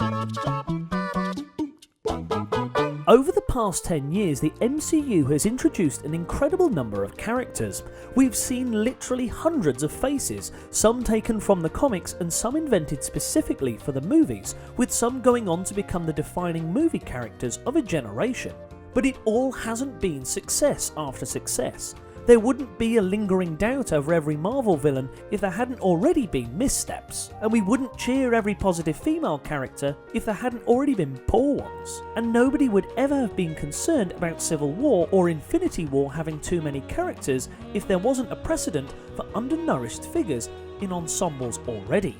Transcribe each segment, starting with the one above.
Over the past 10 years, the MCU has introduced an incredible number of characters. We've seen literally hundreds of faces, some taken from the comics and some invented specifically for the movies, with some going on to become the defining movie characters of a generation. But it all hasn't been success after success. There wouldn't be a lingering doubt over every Marvel villain if there hadn't already been missteps, and we wouldn't cheer every positive female character if there hadn't already been poor ones, and nobody would ever have been concerned about Civil War or Infinity War having too many characters if there wasn't a precedent for undernourished figures in ensembles already.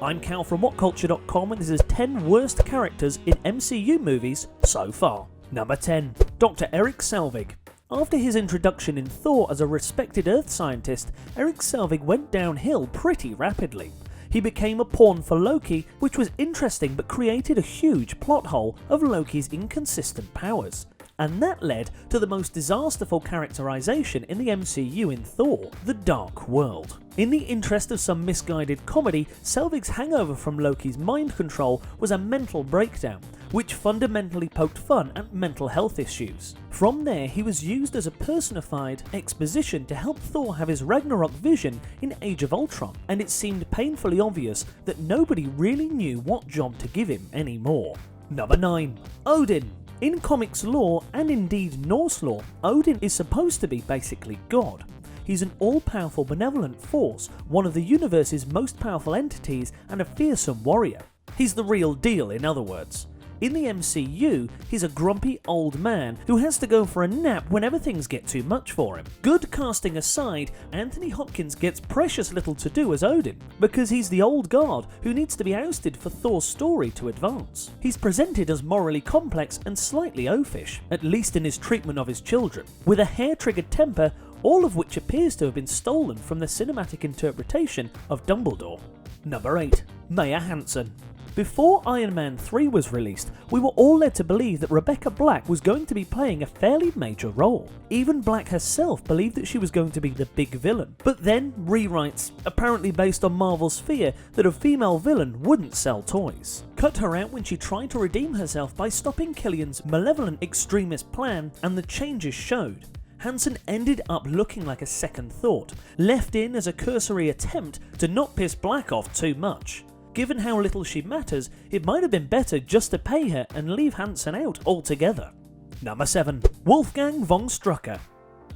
I'm Cal from WhatCulture.com, and this is 10 worst characters in MCU movies so far. Number 10. Dr. Erik Selvig. After his introduction in Thor as a respected Earth scientist, Erik Selvig went downhill pretty rapidly. He became a pawn for Loki, which was interesting but created a huge plot hole of Loki's inconsistent powers. And that led to the most disasterful characterization in the MCU in Thor, the Dark World. In the interest of some misguided comedy, Selvig's hangover from Loki's mind control was a mental breakdown, which fundamentally poked fun at mental health issues. From there, he was used as a personified exposition to help Thor have his Ragnarok vision in Age of Ultron, and it seemed painfully obvious that nobody really knew what job to give him anymore. Number 9. Odin. In comics lore, and indeed Norse lore, Odin is supposed to be basically God. He's an all-powerful benevolent force, one of the universe's most powerful entities, and a fearsome warrior. He's the real deal, in other words. In the MCU, he's a grumpy old man who has to go for a nap whenever things get too much for him. Good casting aside, Anthony Hopkins gets precious little to do as Odin, because he's the old god who needs to be ousted for Thor's story to advance. He's presented as morally complex and slightly oafish, at least in his treatment of his children, with a hair-triggered temper, all of which appears to have been stolen from the cinematic interpretation of Dumbledore. Number 8. Maya Hansen. Before Iron Man 3 was released, we were all led to believe that Rebecca Black was going to be playing a fairly major role. Even Black herself believed that she was going to be the big villain. But then, rewrites, apparently based on Marvel's fear that a female villain wouldn't sell toys, cut her out when she tried to redeem herself by stopping Killian's malevolent extremist plan, and the changes showed. Hansen ended up looking like a second thought, left in as a cursory attempt to not piss Black off too much. Given how little she matters, it might have been better just to pay her and leave Hansen out altogether. Number 7. Wolfgang von Strucker.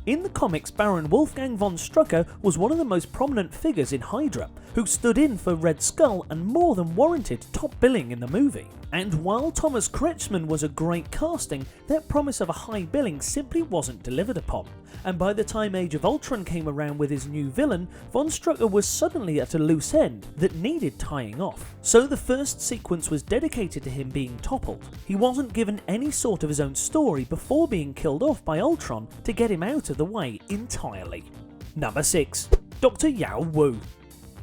In the comics, Baron Wolfgang von Strucker was one of the most prominent figures in Hydra, who stood in for Red Skull and more than warranted top billing in the movie. And while Thomas Kretschmann was a great casting, that promise of a high billing simply wasn't delivered upon. And by the time Age of Ultron came around with his new villain, von Strucker was suddenly at a loose end that needed tying off. So the first sequence was dedicated to him being toppled. He wasn't given any sort of his own story before being killed off by Ultron to get him out of the way entirely. Number 6. Dr. Yao Wu.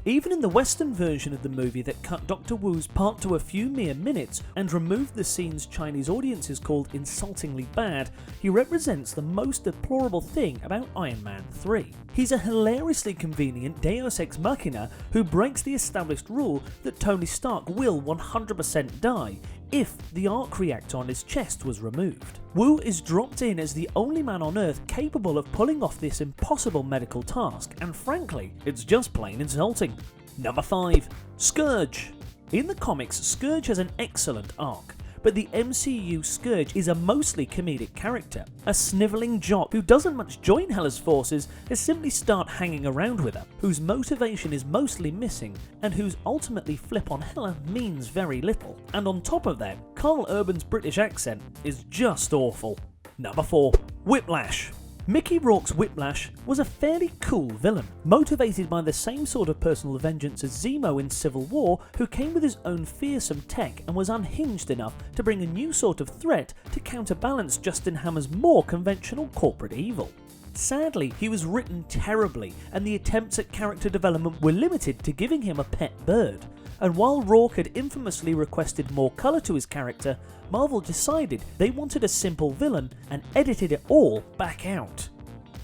Even in the Western version of the movie that cut Dr. Wu's part to a few mere minutes and removed the scenes Chinese audiences called insultingly bad, he represents the most deplorable thing about Iron Man 3. He's a hilariously convenient deus ex machina who breaks the established rule that Tony Stark will 100% die if the arc reactor on his chest was removed. Wu is dropped in as the only man on Earth capable of pulling off this impossible medical task, and frankly, it's just plain insulting. Number 5. Scourge. In the comics, Scourge has an excellent arc, but the MCU Scourge is a mostly comedic character, a snivelling jock who doesn't much join Hela's forces as simply start hanging around with her, whose motivation is mostly missing, and whose ultimately flip on Hela means very little. And on top of that, Carl Urban's British accent is just awful. Number 4. Whiplash. Mickey Rourke's Whiplash was a fairly cool villain, motivated by the same sort of personal vengeance as Zemo in Civil War, who came with his own fearsome tech and was unhinged enough to bring a new sort of threat to counterbalance Justin Hammer's more conventional corporate evil. Sadly, he was written terribly, and the attempts at character development were limited to giving him a pet bird. And while Rourke had infamously requested more colour to his character, Marvel decided they wanted a simple villain and edited it all back out.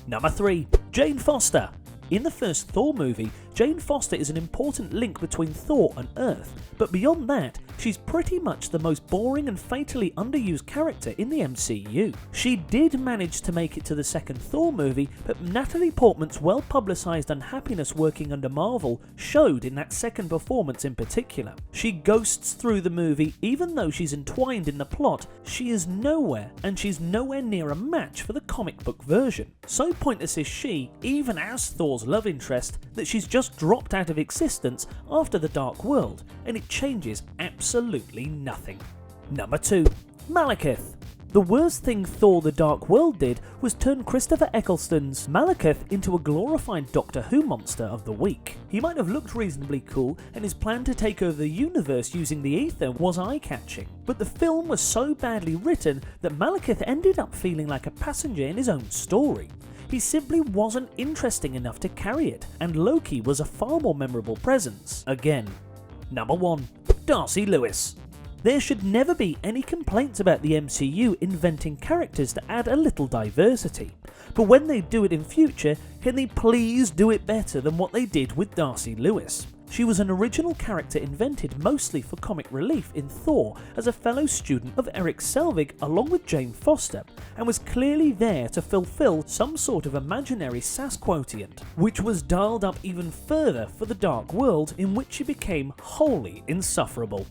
Number 3. Jane Foster. In the first Thor movie, Jane Foster is an important link between Thor and Earth, but beyond that, she's pretty much the most boring and fatally underused character in the MCU. She did manage to make it to the second Thor movie, but Natalie Portman's well-publicised unhappiness working under Marvel showed in that second performance in particular. She ghosts through the movie even though she's entwined in the plot. She is nowhere, and she's nowhere near a match for the comic book version. So pointless is she, even as Thor's love interest, that she's just dropped out of existence after the Dark World, and it changes absolutely nothing. Number 2. Malekith. The worst thing Thor the Dark World did was turn Christopher Eccleston's Malekith into a glorified Doctor Who monster of the week. He might have looked reasonably cool, and his plan to take over the universe using the ether was eye-catching, but the film was so badly written that Malekith ended up feeling like a passenger in his own story. He simply wasn't interesting enough to carry it, and Loki was a far more memorable presence. Again. Number 1. Darcy Lewis. There should never be any complaints about the MCU inventing characters to add a little diversity, but when they do it in future, can they please do it better than what they did with Darcy Lewis? She was an original character invented mostly for comic relief in Thor as a fellow student of Eric Selvig along with Jane Foster, and was clearly there to fulfill some sort of imaginary Sasquatch, which was dialed up even further for the Dark World, in which she became wholly insufferable.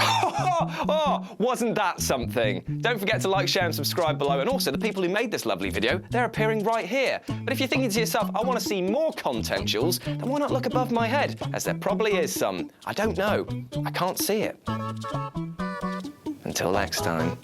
Oh, wasn't that something? Don't forget to like, share and subscribe below, and also the people who made this lovely video, they're appearing right here. But if you're thinking to yourself, I want to see more content, Jules, then why not look above my head, as there probably is some. I don't know. I can't see it. Until next time.